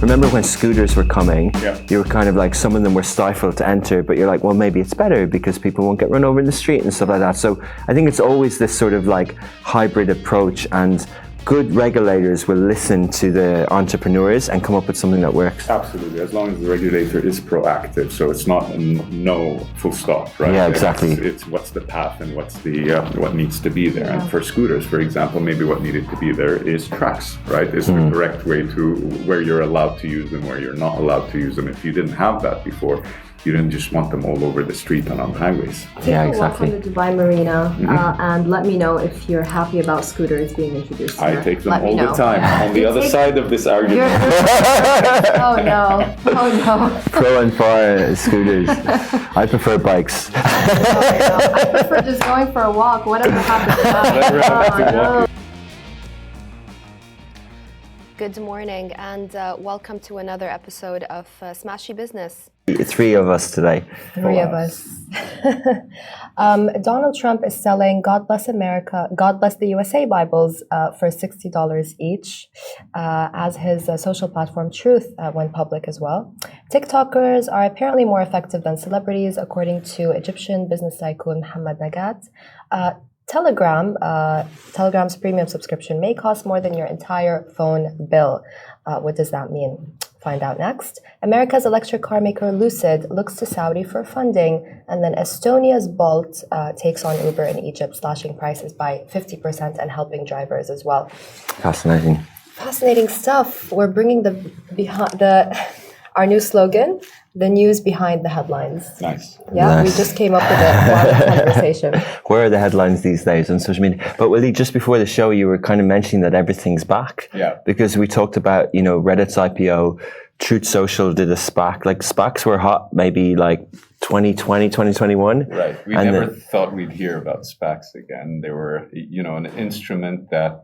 remember when scooters were coming, Yeah. you were kind of like, some of them were stifled to enter, but you're like, well, maybe it's better because people won't get run over in the street and stuff like that. So I think it's always this sort of like hybrid approach, and good regulators will listen to the entrepreneurs and come up with something that works. Absolutely, as long as the regulator is proactive, so it's not a no full stop, right? Yeah, exactly. It's what's the path and what's the what needs to be there. And for scooters, for example, maybe what needed to be there is tracks, right? Is the correct way to where you're allowed to use them, where you're not allowed to use them. If you didn't have that before, you didn't just want them all over the street and on highways. Yeah, exactly. Take a walk on the Dubai Marina and let me know if you're happy about scooters being introduced here. I take them Let me all the know. time. On the other side of this argument. Oh no! Oh no! Pro and far scooters. I prefer bikes. Oh, no. I prefer just going for a walk. Whatever happens. Whatever happens, Oh, no. Good morning and welcome to another episode of Smashy Business. Three of us today. Three of us. Donald Trump is selling God Bless America, God Bless the USA Bibles for $60 each as his social platform Truth went public as well. TikTokers are apparently more effective than celebrities, according to Egyptian business tycoon Mohammed Nagat. Telegram's premium subscription may cost more than your entire phone bill. What does that mean? Find out next. America's electric car maker Lucid looks to Saudi for funding, and then Estonia's Bolt takes on Uber in Egypt, slashing prices by 50% and helping drivers as well. Fascinating. Fascinating stuff. We're bringing our new slogan, the news behind the headlines. Nice. Yeah, Nice. we just came up with it while the conversation. Where are the headlines these days on social media? But Willie, just before the show, you were kind of mentioning that everything's back. Yeah. Because we talked about, Reddit's IPO, Truth Social did a SPAC. Like SPACs were hot maybe like 2020, 2021. Right. We never thought we'd hear about SPACs again. They were, an instrument that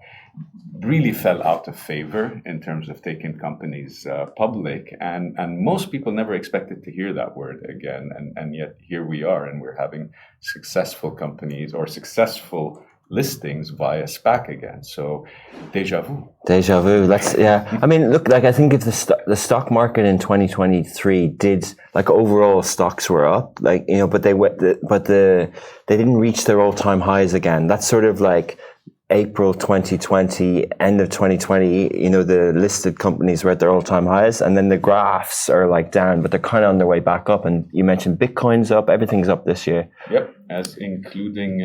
really fell out of favor in terms of taking companies public. And most people never expected to hear that word again. And yet here we are, and we're having successful companies or successful listings via SPAC again. So deja vu. Deja vu. I mean, look, like I think if the stock market in 2023 did, like overall stocks were up, like, but they didn't reach their all-time highs again. That's sort of like April 2020, end of 2020, the listed companies were at their all-time highs, and then the graphs are like down, but they're kind of on their way back up. And you mentioned Bitcoin's up, everything's up this year. Yep, as including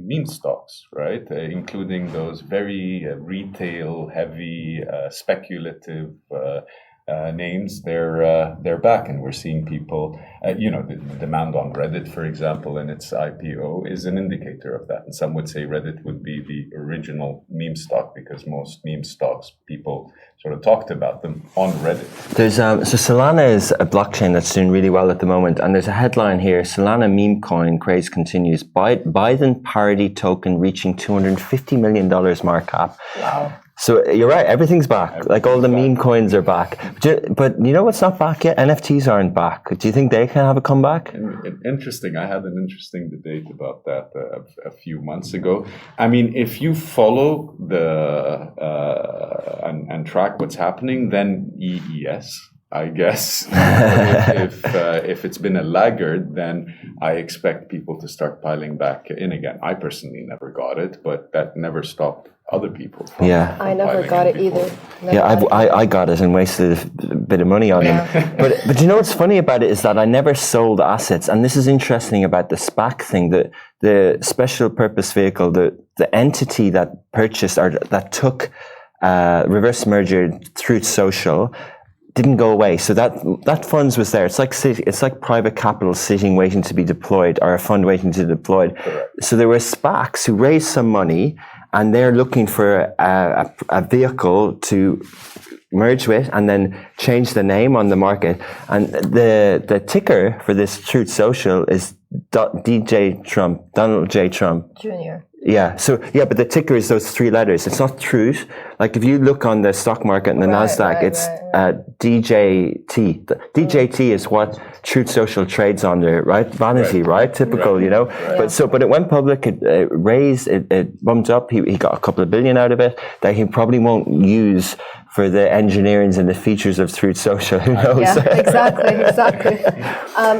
meme stocks, right? Including those very retail-heavy, speculative names. They're back, and we're seeing people. The demand on Reddit, for example, in its IPO is an indicator of that. And some would say Reddit would be the original meme stock because most meme stocks people sort of talked about them on Reddit. There's so Solana is a blockchain that's doing really well at the moment, and there's a headline here: Solana meme coin craze continues. Biden parody token reaching $250 million market cap. Wow. So you're right, everything's back. Like all the meme coins are back. But you know what's not back yet? NFTs aren't back. Do you think they can have a comeback? Interesting. I had an interesting debate about that a few months ago. I mean, if you follow and track what's happening, then yes, I guess. If it's been a laggard, then I expect people to start piling back in again. I personally never got it, but that never stopped other people from I never got it either. I got it and wasted a bit of money on them. But you know what's funny about it is that I never sold assets, and this is interesting about the SPAC thing. That the special purpose vehicle, the entity that purchased or that took reverse merger through Social, didn't go away. So that funds was there. It's like private capital sitting waiting to be deployed, or a fund waiting to be deployed. Correct. So there were SPACs who raised some money, and they're looking for a vehicle to merge with and then change the name on the market. And the ticker for this Truth Social is DJ Trump, Donald J. Trump. Junior. Yeah. So yeah, but the ticker is those three letters. It's not Truth. Like if you look on the stock market and the Nasdaq, it's DJT. DJT is what Truth Social trades under, right? Vanity, right? Typical, you know. But it went public. It raised. It bumped up. He got a couple of billion out of it that he probably won't use for the engineerings and the features of Truth Social. Who knows? Yeah, exactly.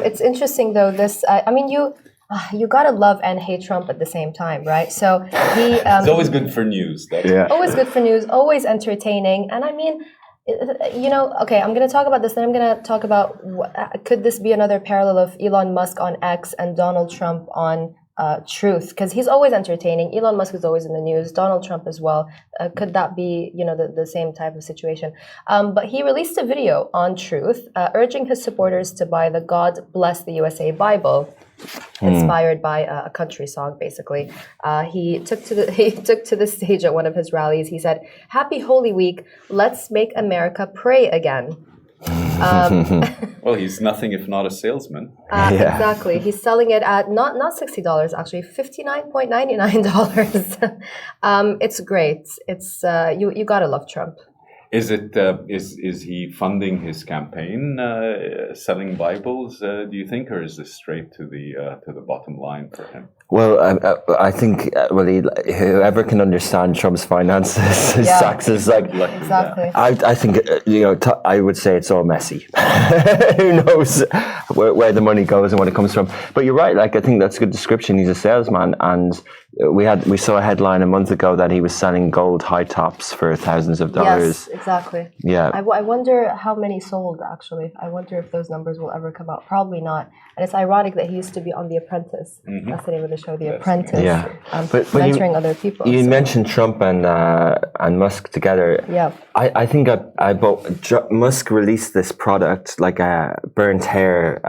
It's interesting though. You gotta love and hate Trump at the same time, right? So he. It's always good for news. Always good for news. Always entertaining, and I mean. Okay, I'm going to talk about this, then I'm going to talk about could this be another parallel of Elon Musk on X and Donald Trump on Truth? Because he's always entertaining. Elon Musk is always in the news. Donald Trump as well. Could that be, the same type of situation? But he released a video on Truth, urging his supporters to buy the God Bless the USA Bible. Inspired by a country song, basically. He took to the stage at one of his rallies. He said, "Happy Holy Week. Let's make America pray again." Well, he's nothing if not a salesman. Exactly. He's selling it at not $60, actually $59.99. It's great. It's you gotta love Trump. Is he funding his campaign selling Bibles? Do you think, or is this straight to the bottom line for him? Well, I think whoever can understand Trump's finances, his taxes, Exactly. I think I would say it's all messy. Who knows where the money goes and what it comes from? But you're right. I think that's a good description. He's a salesman, and we saw a headline a month ago that he was selling gold high tops for thousands of dollars. Yes, exactly. Yeah. I wonder how many sold, actually. I wonder if those numbers will ever come out. Probably not. And it's ironic that he used to be on The Apprentice. Mm-hmm. That's the name of the show, The Apprentice. Yeah. But mentoring other people. You mentioned Trump and Musk together. Yeah. I think I bought, Musk released this product, like a burnt hair,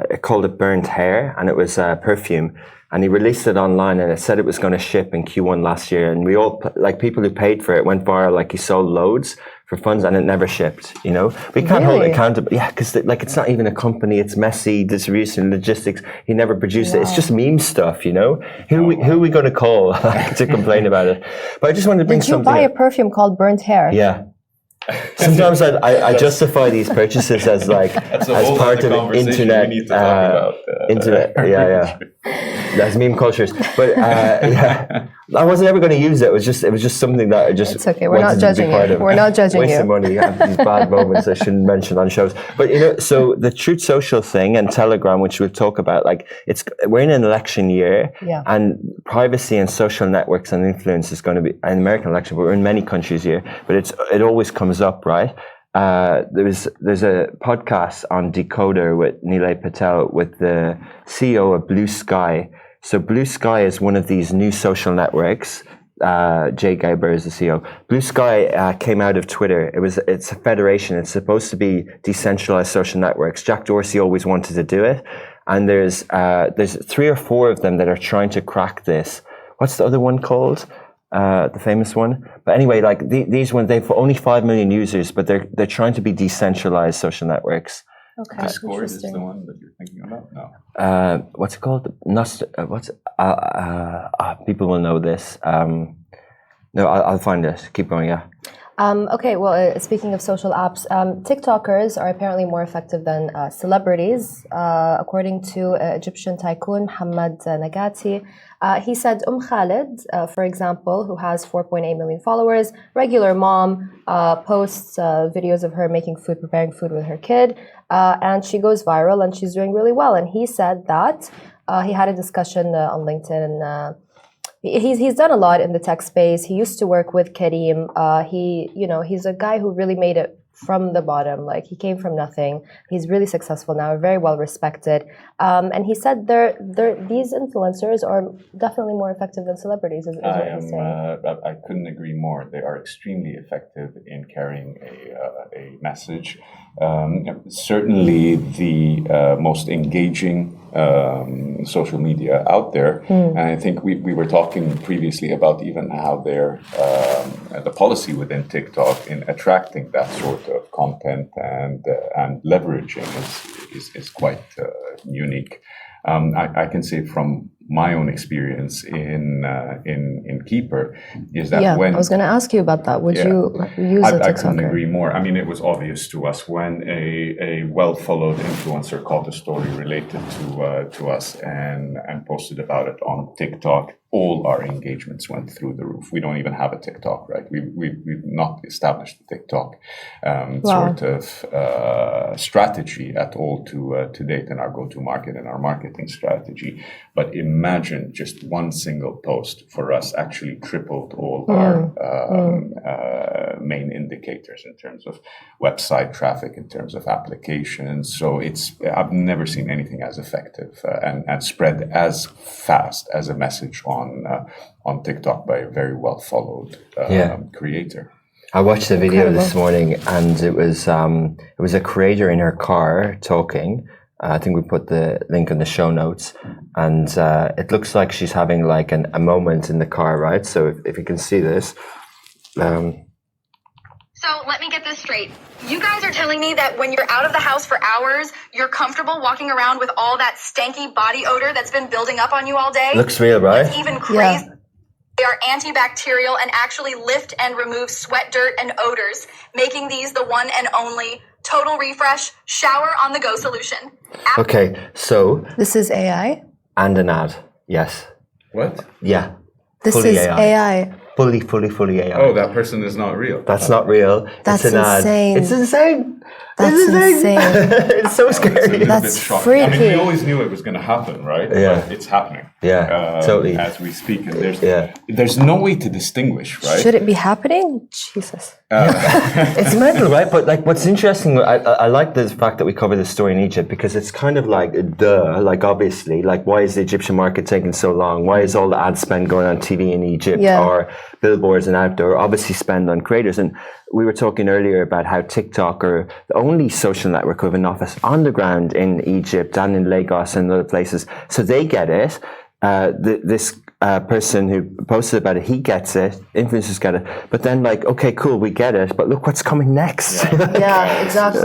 it called it burnt hair, and it was a perfume. And he released it online, and it said it was going to ship in Q1 last year. And we all, people who paid for it, went viral. Like, he sold loads for funds, and it never shipped. We can't hold it accountable. Yeah, because it's not even a company. It's messy distribution, logistics. He never produced it. It's just meme stuff. Who are we going to call to complain about it? But I just wanted to bring something. Did you buy a perfume called Burnt Hair? Yeah. Sometimes I justify these purchases as part of internet. Internet, that's meme cultures. But I wasn't ever going to use it. It was just something that I just. It's okay. We're not judging you. We're not judging you. Waste of money. I have these bad moments I shouldn't mention on shows. But so the Truth Social thing and Telegram, which we'll talk about, we're in an election year, and privacy and social networks and influence is going to be an American election, but we're in many countries here. But it always comes up, right? There's a podcast on Decoder with Nilay Patel with the CEO of Blue Sky. So Blue Sky is one of these new social networks. Jay Geiber is the CEO. Blue Sky came out of Twitter. It's a federation. It's supposed to be decentralized social networks. Jack Dorsey always wanted to do it, and there's 3 or 4 of them that are trying to crack this. What's the other one called? The famous one. But anyway, these ones, they've only 5 million users, but they're trying to be decentralized social networks. Okay, Discord is the one that you're thinking about? No. What's it called? People will know this. No, I'll find it. Keep going, yeah. Okay, well, speaking of social apps, TikTokers are apparently more effective than celebrities, according to Egyptian tycoon Mohammed Nagati. He said Khalid, for example, who has 4.8 million followers, regular mom, posts videos of her making food, preparing food with her kid, and she goes viral and she's doing really well. And he said that he had a discussion on LinkedIn, and he's done a lot in the tech space. He used to work with Kareem. He's a guy who really made it from the bottom. He came from nothing. He's really successful now, very well respected. And he said these influencers are definitely more effective than celebrities, is what he's saying. I couldn't agree more. They are extremely effective in carrying a message. Certainly the most engaging social media out there. And I think we were talking previously about even how the policy within TikTok in attracting that sort of content and leveraging is quite unique. I can say from my own experience in Keeper is that Yeah, when I was going to ask you about that. Would you use a I couldn't TikToker? agree more. I mean, it was obvious to us when a well-followed influencer caught a story related to us and posted about it on TikTok. All our engagements went through the roof. We don't even have a TikTok, right? We've not established a TikTok sort of strategy at all to date in our go-to-market and our marketing strategy. But imagine just one single post for us actually tripled all our main indicators in terms of website traffic, in terms of applications. So I've never seen anything as effective and spread as fast as a message on TikTok by a very well followed creator. I watched the video this morning, and it was a creator in her car talking. I think we put the link in the show notes, and it looks like she's having like a moment in the car, right? So if you can see this. So let me get this straight. You guys are telling me that when you're out of the house for hours, you're comfortable walking around with all that stanky body odor that's been building up on you all day? Looks real, right? It's even crazy. Yeah. They are antibacterial and actually lift and remove sweat, dirt, and odors, making these the one and only total refresh shower on the go solution. Okay, so this is AI? And an ad, yes. What? Yeah. This is AI. Fully AI. Oh, that person is not real. That's not real. That's it's an insane. Ad. It's insane. That's insane. It's so scary. That's freaky. I mean, we freaky. always knew it was going to happen, right? Yeah. But it's happening. Yeah, totally. As we speak, and there's no way to distinguish, right? Should it be happening? Jesus. It's mental, right? But like, what's interesting, I like the fact that we cover this story in Egypt, because it's kind of like, like obviously, like why is the Egyptian market taking so long? Why is all the ad spend going on TV in Egypt or billboards and outdoor? Obviously spend on creators. And we were talking earlier about how TikTok are the only social network with an office on the ground in Egypt and in Lagos and other places. So they get it. This person who posted about it, he gets it. Influencers get it. But then, like, okay, cool, we get it. But look what's coming next. Yeah, exactly.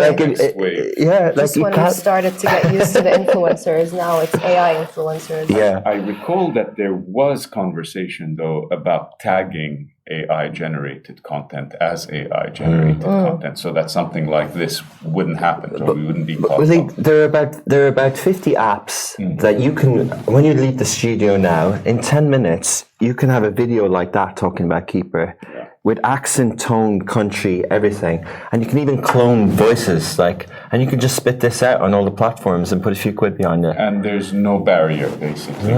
Just when we started to get used to the influencers, now it's AI influencers. Yeah. I recall that there was conversation though about tagging AI-generated content as AI-generated content, so that something like this wouldn't happen, so we wouldn't be caught. I think there are about 50 apps that you can, when you leave the studio now, in 10 minutes, you can have a video like that talking about Keeper with accent, tone, country, everything. And you can even clone voices, and you can just spit this out on all the platforms and put a few quid behind it. And there's no barrier, basically,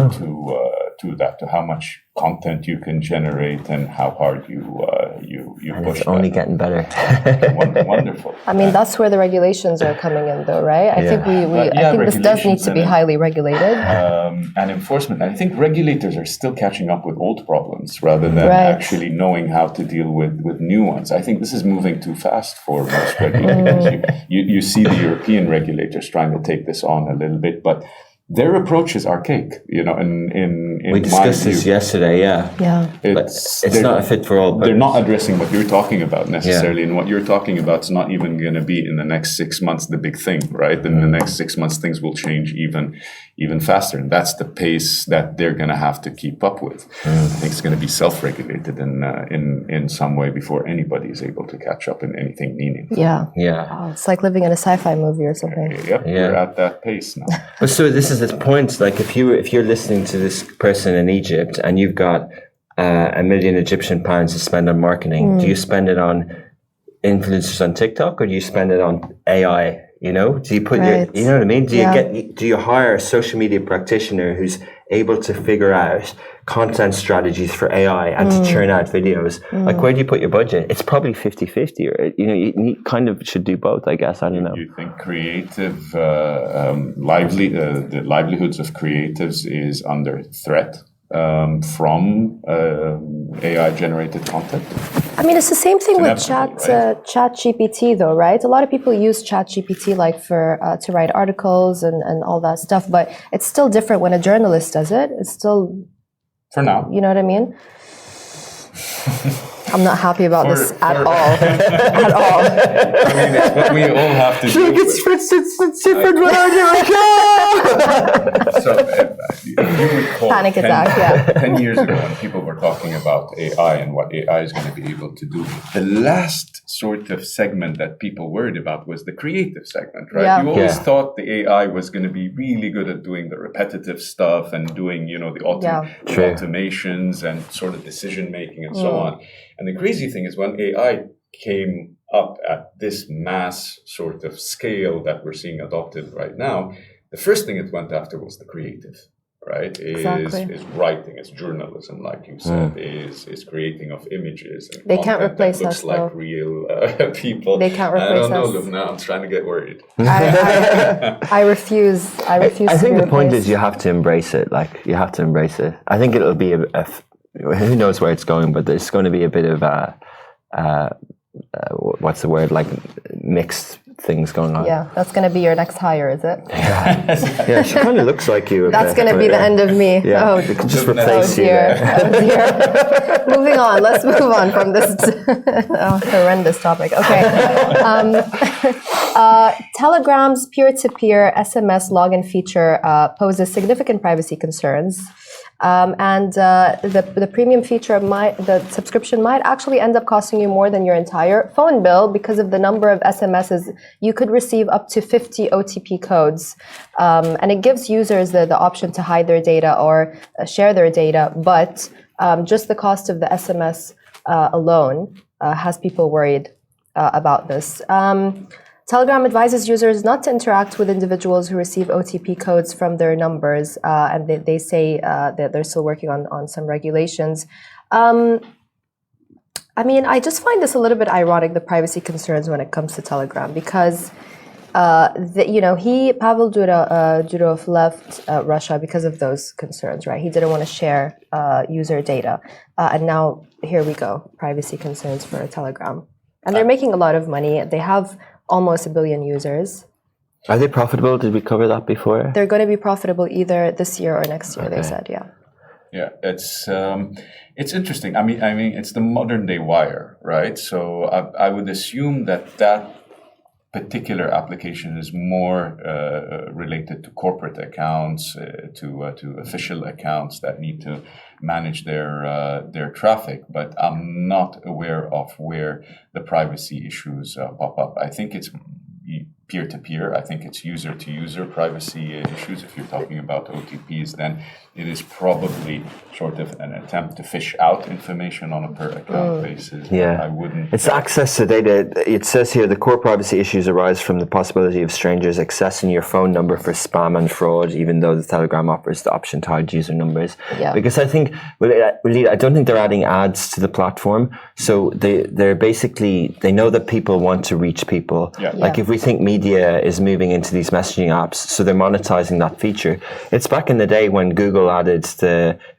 to that, to how much content you can generate and how hard you and push. It's only getting better. Wonderful. I mean, that's where the regulations are coming in, though, right? I think I think this does need to be highly regulated. And enforcement. I think regulators are still catching up with old problems rather than actually knowing how to deal with new ones. I think this is moving too fast for most regulators. You see the European regulators trying to take this on a little bit, but their approach is archaic, in we discussed this yesterday, it's not a fit for all. They're not addressing what you're talking about necessarily, and what you're talking about is not even going to be in the next 6 months the big thing, right? In the next 6 months, things will change even faster, and that's the pace that they're going to have to keep up with. I think it's going to be self-regulated in some way before anybody is able to catch up in anything meaningful. Oh, it's like living in a sci-fi movie or something. We're at that pace now. But so this is the point. Like if you're listening to this person in Egypt and you've got £1 million Egyptian pounds to spend on marketing, do you spend it on influencers on TikTok or do you spend it on AI? Do you put you know what I mean? Do you hire a social media practitioner who's able to figure out content strategies for AI and to churn out videos? Like, where do you put your budget? It's probably 50-50, or you kind of should do both, I guess. I don't know. You think creative the livelihoods of creatives is under threat from AI-generated content? I mean, it's the same thing with inevitable, ChatGPT, though, right? A lot of people use ChatGPT for to write articles and all that stuff, but it's still different when a journalist does it. It's still, for now. You know what I mean? I'm not happy about this at for- all. At all. I mean, it's what we all have to do. It's different when I So, if you recall, Panic attack, yeah. 10 years ago, when people were talking about AI and what AI is going to be able to do, the last sort of segment that people worried about was the creative segment, right? Yeah. You always Yeah. thought the AI was going to be really good at doing the repetitive stuff and doing, the True. automations and sort of decision making and so on. And the crazy thing is when AI came up at this mass sort of scale that we're seeing adopted right now, the first thing it went after was the creative, right? Exactly. Is writing, is journalism, like you said, is creating of images. And They can't content replace that looks us, like though. real people. They can't I replace don't know, us. Lubna, I'm trying to get worried. I refuse. I refuse. I think to be the point replaced. is you have to embrace it. Like, you have to embrace it. I think it'll be who knows where it's going, but there's going to be a bit of what's the word, like mixed things going on. Yeah, that's going to be your next hire, is it? Yeah, she kind of looks like you. a That's bit, going to but, be the end of me. Yeah, Oh, we could just oh replace you dear. there. Oh dear. Moving on. Let's move on from this horrendous topic. Okay. Telegram's peer-to-peer SMS login feature poses significant privacy concerns. And the premium feature the subscription might actually end up costing you more than your entire phone bill because of the number of SMSs. You could receive up to 50 OTP codes. And it gives users the option to hide their data or share their data, but just the cost of the SMS alone has people worried about this. Telegram advises users not to interact with individuals who receive OTP codes from their numbers, and they say that they're still working on some regulations. I mean, I just find this a little bit ironic, the privacy concerns when it comes to Telegram, because Pavel Durov left Russia because of those concerns, right? He didn't want to share user data, and now here we go, privacy concerns for Telegram, and they're making a lot of money. They have almost 1 billion users. Are they profitable? Did we cover that before? They're going to be profitable either this year or next year. They said, yeah. Yeah, it's interesting. I mean, it's the modern day Wire, right? So I would assume that particular application is more related to corporate accounts, to official accounts that need to manage their traffic. But I'm not aware of where the privacy issues pop up. I think it's peer-to-peer. I think it's user-to-user privacy issues. If you're talking about OTPs, then it is probably sort of an attempt to fish out information on a per-account basis. Yeah. I wouldn't... It's access to data. It says here the core privacy issues arise from the possibility of strangers accessing your phone number for spam and fraud, even though the Telegram offers the option to hide user numbers. Yeah. Because I think, I don't think they're adding ads to the platform. So they're basically, they know that people want to reach people. Yeah. Like if we think media is moving into these messaging apps, so they're monetizing that feature. It's back in the day when Google added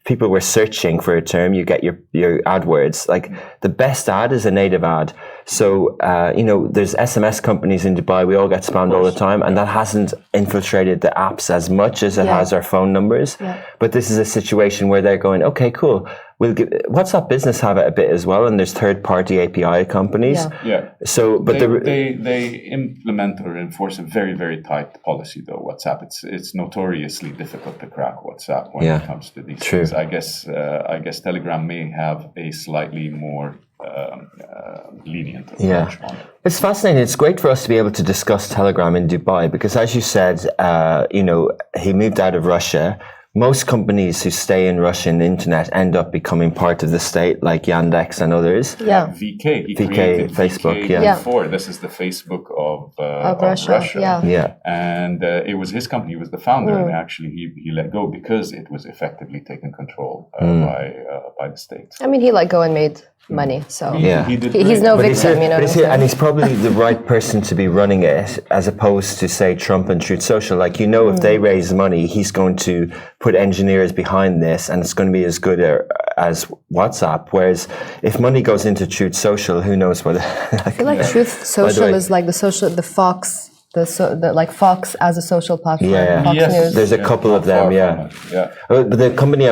people were searching for a term, you get your AdWords. Like the best ad is a native ad. So, there's SMS companies in Dubai, we all get spammed all the time, and that hasn't infiltrated the apps as much as it has our phone numbers. Yeah. But this is a situation where they're going, okay, cool. WhatsApp Business have it a bit as well, and there's third-party API companies. Yeah. So, but they implement or enforce a very, very tight policy, though. WhatsApp, it's notoriously difficult to crack WhatsApp when it comes to these things. I guess Telegram may have a slightly more lenient approach on it. It's fascinating. It's great for us to be able to discuss Telegram in Dubai because, as you said, he moved out of Russia. Most companies who stay in Russian internet end up becoming part of the state, like Yandex and others. Yeah. VK, he VK, created Facebook, VK yeah. before. This is the Facebook of Russia. Yeah. Yeah. And it was his company, he was the founder, and actually he let go because it was effectively taken control by the state. I mean, he let go and made money, so Yeah. he's no victim, you know. But he's probably the right person to be running it, as opposed to say Trump and Truth Social. Like if they raise money, he's going to put engineers behind this, and it's going to be as good as WhatsApp. Whereas if money goes into Truth Social, who knows what? I feel like Truth Social is like the Fox. Like Fox as a social platform. Yeah. Fox News. There's a couple of them. Yeah. Yeah. But the company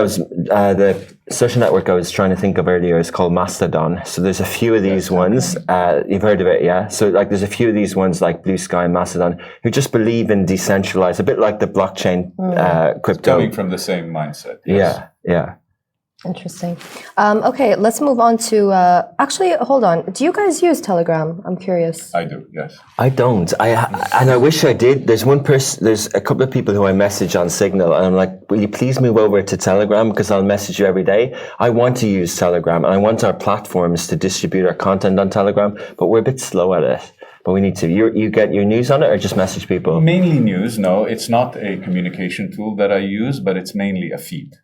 social network I was trying to think of earlier is called Mastodon. So there's a few of these ones. You've heard of it, yeah? So like there's a few of these ones like Blue Sky and Mastodon who just believe in decentralized, a bit like the blockchain crypto. Coming from the same mindset. Yes. Yeah. Interesting. Okay, let's move on to. Actually, hold on. Do you guys use Telegram? I'm curious. I do, yes. I don't. And I wish I did. There's one person. There's a couple of people who I message on Signal, and I'm like, "Will you please move over to Telegram because I'll message you every day." I want to use Telegram, and I want our platforms to distribute our content on Telegram, but we're a bit slow at it. But we need to. You get your news on it, or just message people? Mainly news. No, it's not a communication tool that I use, but it's mainly a feed.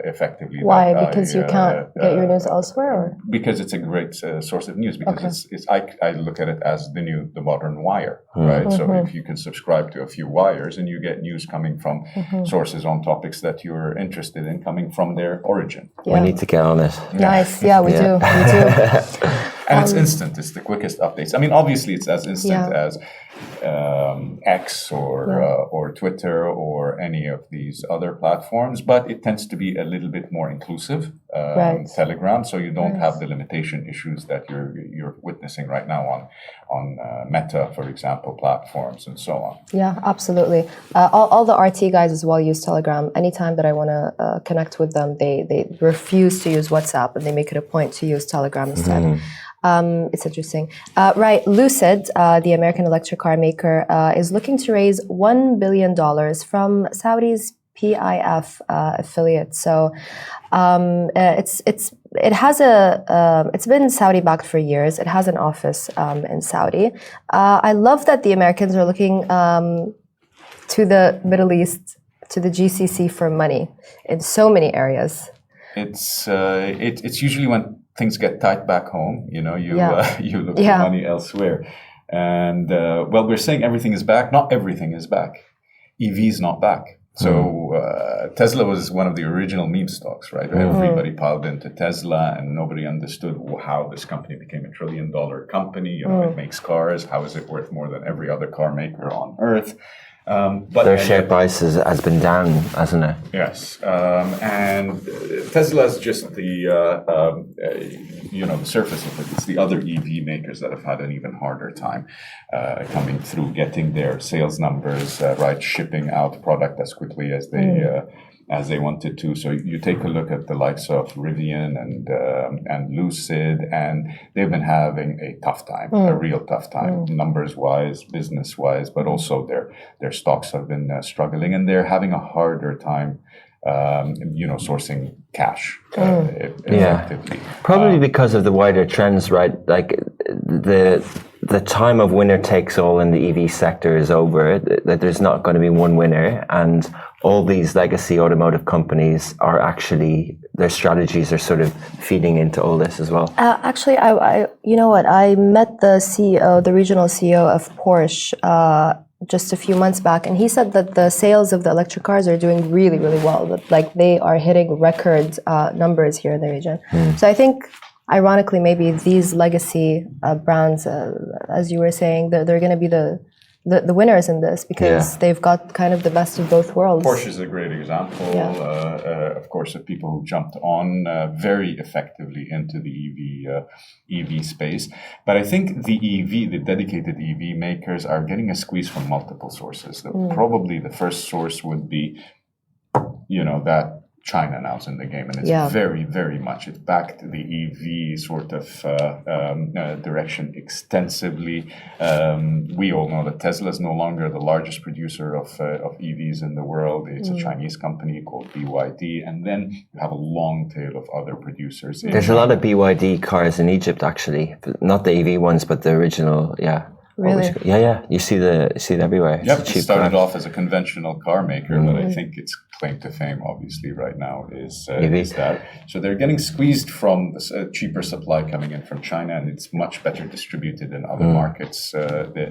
Effectively. Why? Because you can't get your news elsewhere? Or? Because it's a great source of news. Because I look at it as the modern wire, right? So if you can subscribe to a few wires and you get news coming from sources on topics that you're interested in, coming from their origin. We need to get on it. Nice. Yeah, we do. We do. And it's instant. It's the quickest updates. I mean, obviously, it's as instant as X or Twitter or any of these other platforms, but it tends to be a little bit more inclusive. Telegram, so you don't have the limitation issues that you're witnessing right now on Meta, for example, platforms and so on. Yeah, absolutely. All the RT guys as well use Telegram. Anytime that I want to connect with them, they refuse to use WhatsApp and they make it a point to use Telegram instead. It's interesting. Right, Lucid, the American electric car maker, is looking to raise $1 billion from Saudi's PIF affiliate. So it's been Saudi backed for years. It has an office in Saudi. I love that the Americans are looking to the Middle East, to the GCC for money in so many areas. It's usually when things get tight back home, you look for money elsewhere. And we're saying everything is back. Not everything is back. EV's not back. So Tesla was one of the original meme stocks, right? Everybody piled into Tesla, and nobody understood how this company became $1 trillion company. It makes cars. How is it worth more than every other car maker on Earth? But their share price has been down, hasn't it? Yes, and Tesla is just the surface of it. It's the other EV makers that have had an even harder time coming through, getting their sales numbers right, shipping out product as quickly as they wanted to. So you take a look at the likes of Rivian and Lucid, and they've been having a tough time, a real tough time, numbers-wise, business-wise, but also their stocks have been struggling, and they're having a harder time sourcing cash effectively. Probably because of the wider trends, right? Like the time of winner takes all in the EV sector is over. That there's not going to be one winner, and all these legacy automotive companies are actually, their strategies are sort of feeding into all this as well. Actually, I you know what? I met the CEO, the regional CEO of Porsche, just a few months back, and he said that the sales of the electric cars are doing really, really well. That like they are hitting record numbers here in the region. So I think, ironically, maybe these legacy brands, as you were saying, they're going to be the winners in this because they've got kind of the best of both worlds. Porsche is a great example, of course, of people who jumped on very effectively into the EV space. But I think the dedicated EV makers are getting a squeeze from multiple sources. Probably the first source would be, that China now is in the game, and it's very, very much, it's backed the EV sort of direction extensively. We all know that Tesla is no longer the largest producer of EVs in the world. It's a Chinese company called BYD, and then you have a long tail of other producers. There's a lot of BYD cars in Egypt, actually, not the EV ones, but the original, Really? Yeah. You see it everywhere. Yep, it started off as a conventional car maker, but I think its claim to fame, obviously, right now is that. So they're getting squeezed from cheaper supply coming in from China, and it's much better distributed in other markets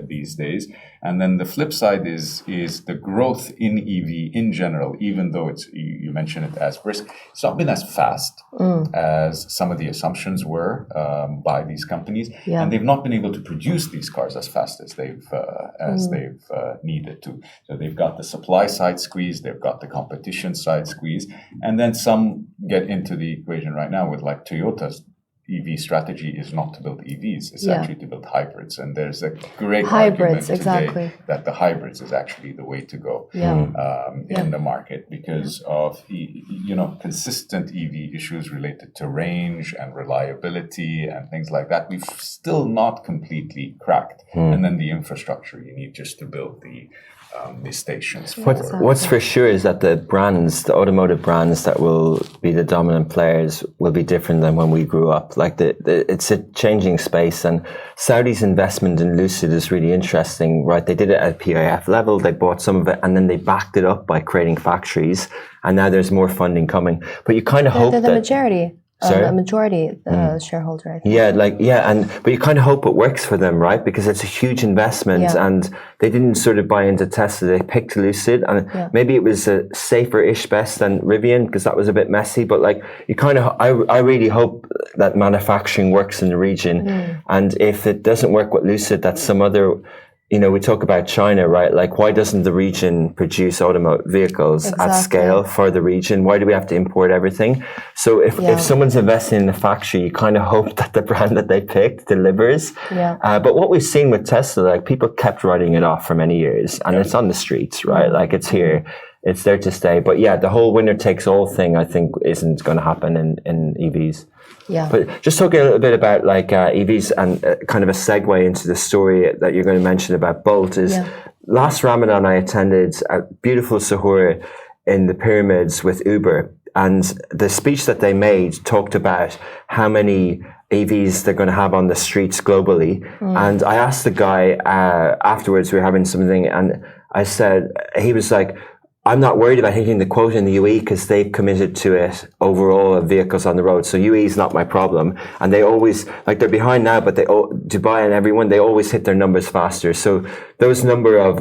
these days. And then the flip side is the growth in EV in general, even though you mention it as brisk, it's not been as fast as some of the assumptions were by these companies, and they've not been able to produce these cars as fast as they've needed to. So they've got the supply side squeeze, they've got the competition competition side squeeze. And then some get into the equation right now with like Toyota's EV strategy is not to build EVs, it's actually to build hybrids. And there's a great Hybrids, argument today that the hybrids is actually the way to go in the market because of consistent EV issues related to range and reliability and things like that. We've still not completely cracked. And then the infrastructure you need just to build the stations. What's for sure is that the automotive brands that will be the dominant players will be different than when we grew up. Like it's a changing space, and Saudi's investment in Lucid is really interesting, right? They did it at PIF level, they bought some of it, and then they backed it up by creating factories, and now there's more funding coming. But you kind of hope they're the that... majority. A majority shareholder, I think. But you kind of hope it works for them, right? Because it's a huge investment, and they didn't sort of buy into Tesla. They picked Lucid, and maybe it was a safer-ish bet than Rivian because that was a bit messy. But like, you kind of, I really hope that manufacturing works in the region, and if it doesn't work with Lucid, that's some other. We talk about China, right? Like, why doesn't the region produce automotive vehicles at scale for the region? Why do we have to import everything? So if someone's investing in a factory, you kind of hope that the brand that they picked delivers. But what we've seen with Tesla, like, people kept writing it off for many years, and it's on the streets, right? Like, it's here. It's there to stay. But yeah, the whole winner takes all thing, I think, isn't going to happen in EVs. Yeah. But just talking a little bit about like EVs and kind of a segue into the story that you're going to mention about Bolt is last Ramadan I attended a beautiful suhoor in the pyramids with Uber, and the speech that they made talked about how many EVs they're going to have on the streets globally. And I asked the guy afterwards, we were having something, and I said, he was like, I'm not worried about hitting the quota in the UAE because they've committed to it overall of vehicles on the road. So UAE is not my problem. And they always, like, they're behind now, but Dubai and everyone, they always hit their numbers faster. So those number of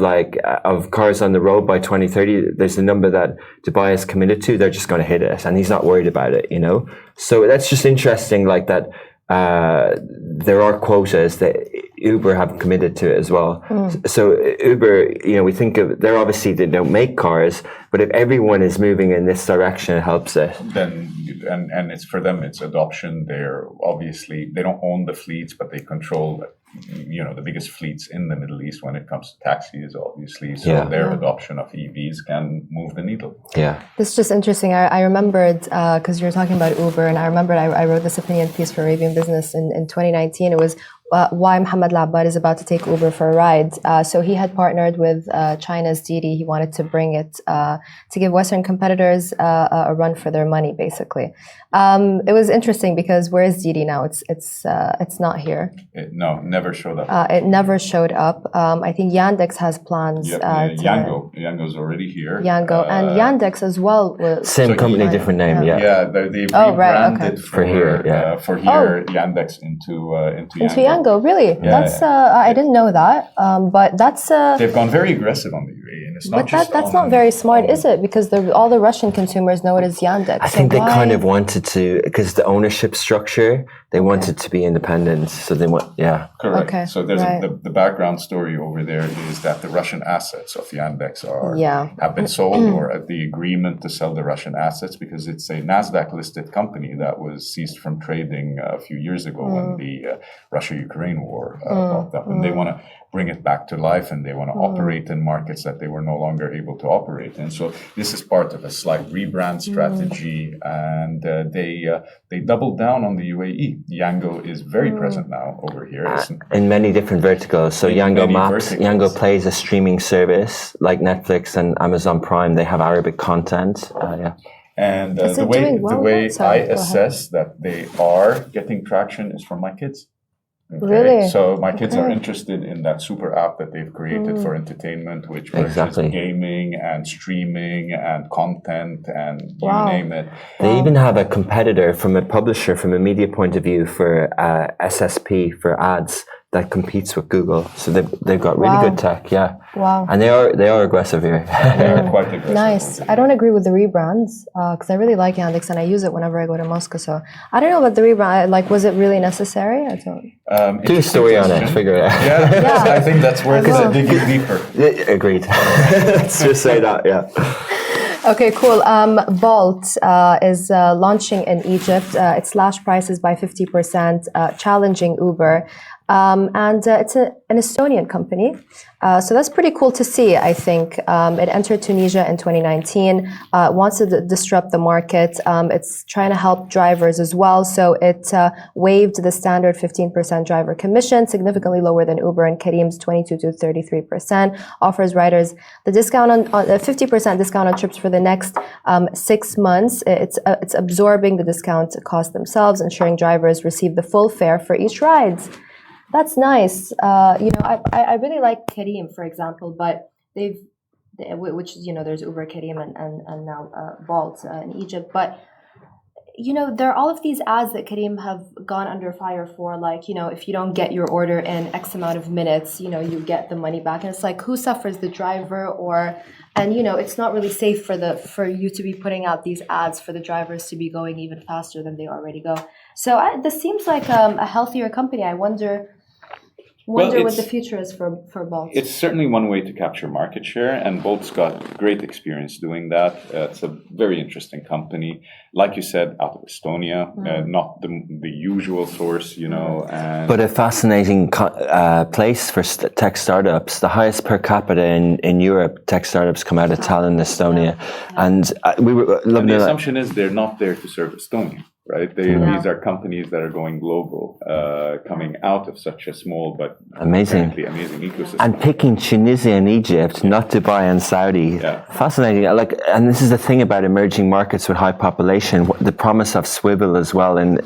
of cars on the road by 2030, there's a number that Dubai is committed to. They're just going to hit it. And he's not worried about it, So that's just interesting, like that. There are quotas that Uber have committed to it as well. So Uber, we think of, they don't make cars, but if everyone is moving in this direction, it helps it. Then, and it's for them, it's adoption. They don't own the fleets, but they control, the biggest fleets in the Middle East when it comes to taxis, obviously. So their adoption of EVs can move the needle. Yeah. This is just interesting. I remembered, because you were talking about Uber, and I remembered I wrote this opinion piece for Arabian Business in 2019. It was why Mohammed Labad is about to take Uber for a ride. So he had partnered with China's Didi. He wanted to bring it to give Western competitors a run for their money, basically. It was interesting because where is Didi now? It's not here. No, never showed up. It never showed up. I think Yandex has plans. Yango's already here. Yango and Yandex as well. Same company, different name. Yeah, they've rebranded for here. Yandex into Yango. Really? That's I didn't know that. But that's they've gone very aggressive on the UAE, and it's not that's not very smart, is it? Because all the Russian consumers know it as Yandex. I think they kind of wanted to, because the ownership structure, they wanted to be independent. So they want, correct. Okay. So there's the background story over there is that the Russian assets of Yandex have been sold, or at the agreement to sell the Russian assets, because it's a Nasdaq listed company that was ceased from trading a few years ago when the Russia-Ukraine war popped up, and they want to bring it back to life, and they want to operate in markets that they were no longer able to operate in. So this is part of a slight rebrand strategy, and they doubled down on the UAE. Yango is very present now over here. In many different verticals. So Yango Maps, Yango plays a streaming service like Netflix and Amazon Prime. They have Arabic content. And the way I assess that they are getting traction is from my kids. Okay. Really? So my kids are interested in that super app that they've created for entertainment, which merges gaming and streaming and content and you name it. They even have a competitor from a publisher, from a media point of view, for SSP, for ads, that competes with Google. So they've got really good tech, Wow. And they are aggressive here. They are quite aggressive. Nice. I don't agree with the rebrands because I really like Yandex and I use it whenever I go to Moscow. So I don't know about the rebrand. Like, was it really necessary? I don't. Do a story on it. Figure it out. Yeah. I think that's worth digging deeper. Agreed. Let's just say that. Yeah. Okay, cool. Bolt is launching in Egypt. It slashed prices by 50%, challenging Uber. And it's an Estonian company. So that's pretty cool to see, I think. It entered Tunisia in 2019, wants to disrupt the market. It's trying to help drivers as well. So it waived the standard 15% driver commission, significantly lower than Uber and Careem's 22 to 33%. Offers riders the discount on 50% discount on trips for the next 6 months. It's absorbing the discount cost themselves, ensuring drivers receive the full fare for each ride. That's nice. I really like Careem, for example, but which there's Uber, Careem, and now Bolt in Egypt. But there are all of these ads that Careem have gone under fire for, like if you don't get your order in X amount of minutes, you get the money back, and it's like, who suffers, the driver and it's not really safe for you to be putting out these ads for the drivers to be going even faster than they already go. So this seems like a healthier company. I wonder what the future is for Bolt. It's certainly one way to capture market share, and Bolt's got great experience doing that. It's a very interesting company, like you said, out of Estonia, not the usual source, and But a fascinating place for tech startups. The highest per capita in Europe, tech startups come out of Tallinn, Estonia. And we were loving the assumption is they're not there to serve Estonia. Right, these are companies that are going global, coming out of such a small but amazing ecosystem. And picking Tunisia and Egypt, not Dubai and Saudi. Yeah. Fascinating. And this is the thing about emerging markets with high population, the promise of swivel as well, and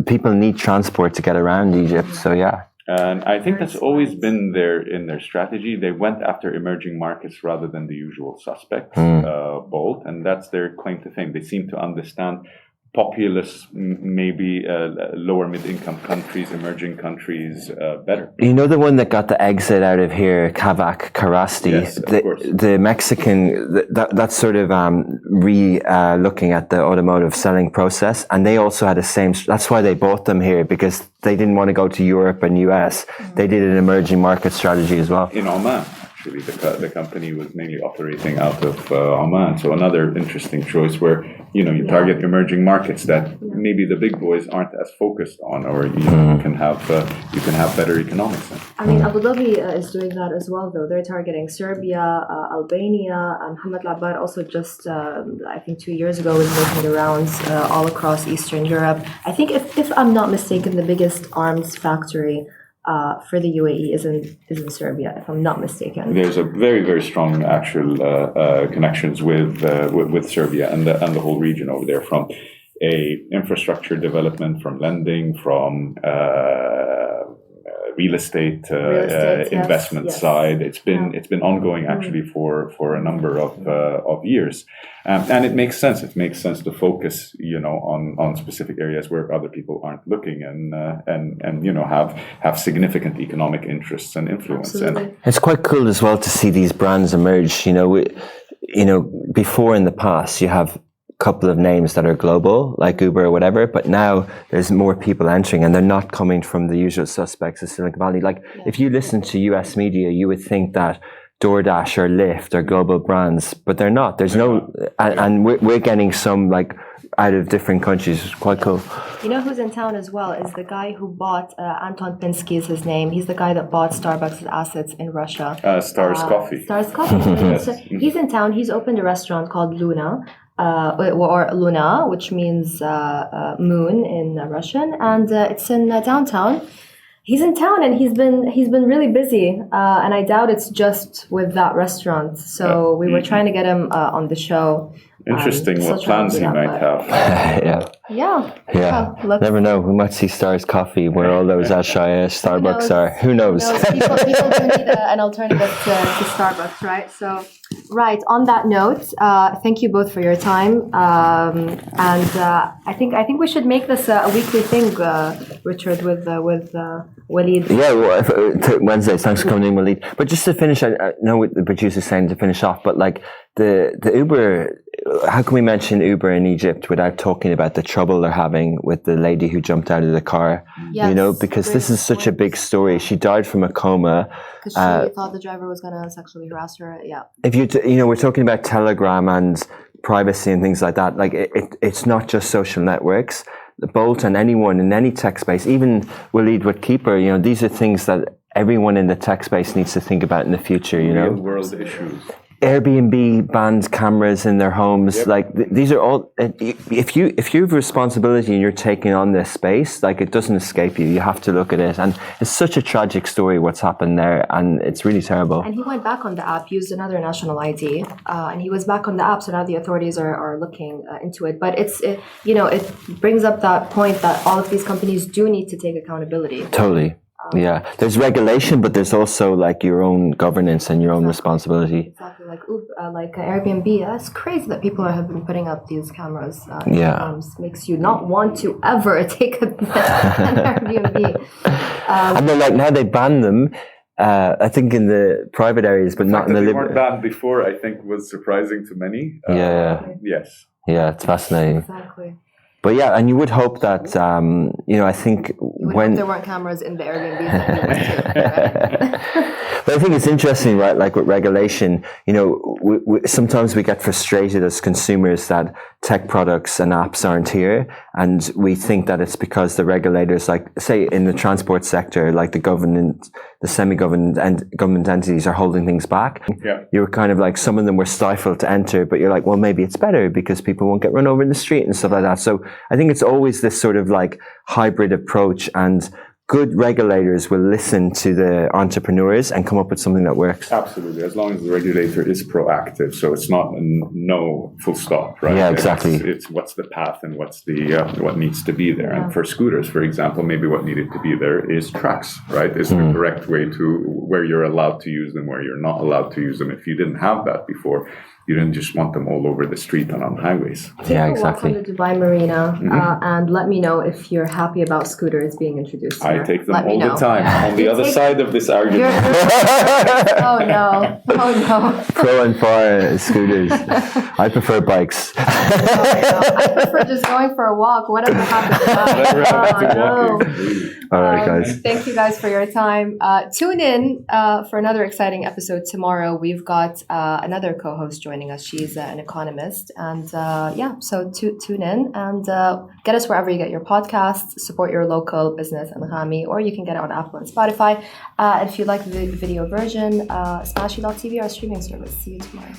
people need transport to get around Egypt. So yeah. And I think that's always been in their strategy. They went after emerging markets rather than the usual suspects, Bolt, and that's their claim to fame. They seem to understand populous, maybe lower mid-income countries, emerging countries better. The one that got the exit out of here, Kavak Karasti, yes, of course. The Mexican, that's sort of looking at the automotive selling process, and they also had the same. That's why they bought them here, because they didn't want to go to Europe and US. They did an emerging market strategy as well. In Oman. Actually, the company was mainly operating out of Oman. So another interesting choice where you target emerging markets that maybe the big boys aren't as focused on, or you can have better economics in. I mean, Abu Dhabi is doing that as well, though. They're targeting Serbia, Albania, and Mohammed Labad also just I think 2 years ago was making the rounds all across Eastern Europe. I think if I'm not mistaken, the biggest arms factory for the UAE is in Serbia, if I'm not mistaken. There's a very, very strong actual connections with Serbia and the whole region over there, from a infrastructure development, from lending, from real estate investment side. It's been ongoing actually for a number of years, and it makes sense. It makes sense to focus on specific areas where other people aren't looking, and have significant economic interests and influence. Absolutely. It's quite cool as well to see these brands emerge. Before in the past you have couple of names that are global, like Uber or whatever, but now there's more people entering, and they're not coming from the usual suspects of Silicon Valley. Like, if you listen to US media, you would think that DoorDash or Lyft are global brands, but they're not. There's and we're getting some like out of different countries. It's quite cool. You know who's in town as well is the guy who bought, Anton Pinsky is his name. He's the guy that bought Starbucks' assets in Russia. Stars Coffee. Stars Coffee. So he's in town. He's opened a restaurant called Luna. Or Luna, which means moon in Russian, and it's in downtown. He's in town, and he's been really busy, and I doubt it's just with that restaurant. So we were trying to get him on the show. Interesting what plans he might have. Yeah. Never know. We might see Stars Coffee where all those Starbucks are. Who knows? People do need an alternative to Starbucks, right? So, right. On that note, thank you both for your time, and I think we should make this a weekly thing, Richard, with Walid. Yeah, Wednesdays. Thanks for coming in, Walid. But just to finish, I know what the producer's saying to finish off, but like the Uber. How can we mention Uber in Egypt without talking about the trouble they're having with the lady who jumped out of the car? Yes, because this is such a big story. She died from a coma. Because she thought the driver was going to sexually harass her. Yeah. If we're talking about Telegram and privacy and things like that. Like it's not just social networks. Bolt and anyone in any tech space, even Waleed with Keeper, you know, these are things that everyone in the tech space needs to think about in the future, you know. Real world issues. Airbnb bans cameras in their homes. Yep. Like these are all. If you have responsibility and you're taking on this space, like it doesn't escape you. You have to look at it, and it's such a tragic story what's happened there, and it's really terrible. And he went back on the app, used another national ID, and he was back on the app. So now the authorities are looking into it. But it brings up that point that all of these companies do need to take accountability. Totally. Yeah, there's regulation, but there's also like your own governance and your own responsibility. Exactly, like Airbnb. That's crazy that people have been putting up these cameras. Makes you not want to ever take an Airbnb. And they're like, now they ban them. I think in the private areas, but not in the they weren't banned before. I think was surprising to many. Yes. Yeah, it's fascinating. Exactly. But yeah, and you would hope that I think when there weren't cameras in the Airbnb that you went to, right? But I think it's interesting, right? Like with regulation, you know, we sometimes we get frustrated as consumers that tech products and apps aren't here, and we think that it's because the regulators, like say in the transport sector, like the government, the semi-government and government entities are holding things back. Yeah. You're kind of like, some of them were stifled to enter, but you're like, well, maybe it's better because people won't get run over in the street and stuff like that. So I think it's always this sort of like hybrid approach, and good regulators will listen to the entrepreneurs and come up with something that works. Absolutely, as long as the regulator is proactive. So it's not a no full stop, right? Yeah, exactly. It's what's the path and what's the what needs to be there. And for scooters, for example, maybe what needed to be there is tracks, right? Is the correct way to where you're allowed to use them, where you're not allowed to use them. If you didn't have that before, you didn't just want them all over the street and on highways. Yeah, exactly. Walk on the Dubai Marina, and let me know if you're happy about scooters being introduced here. I take them all the time. On the other side of this argument. Oh no! Pro and far scooters. I prefer bikes. I prefer just going for a walk. Whatever happens. All right, guys. Thank you guys for your time. Tune in for another exciting episode tomorrow. We've got another co-host joining us. She's an economist, and so tune in and get us wherever you get your podcasts. Support your local business in Ghami, or you can get it on Apple and Spotify. If you like the video version, Smashy.tv, our streaming service. See you tomorrow.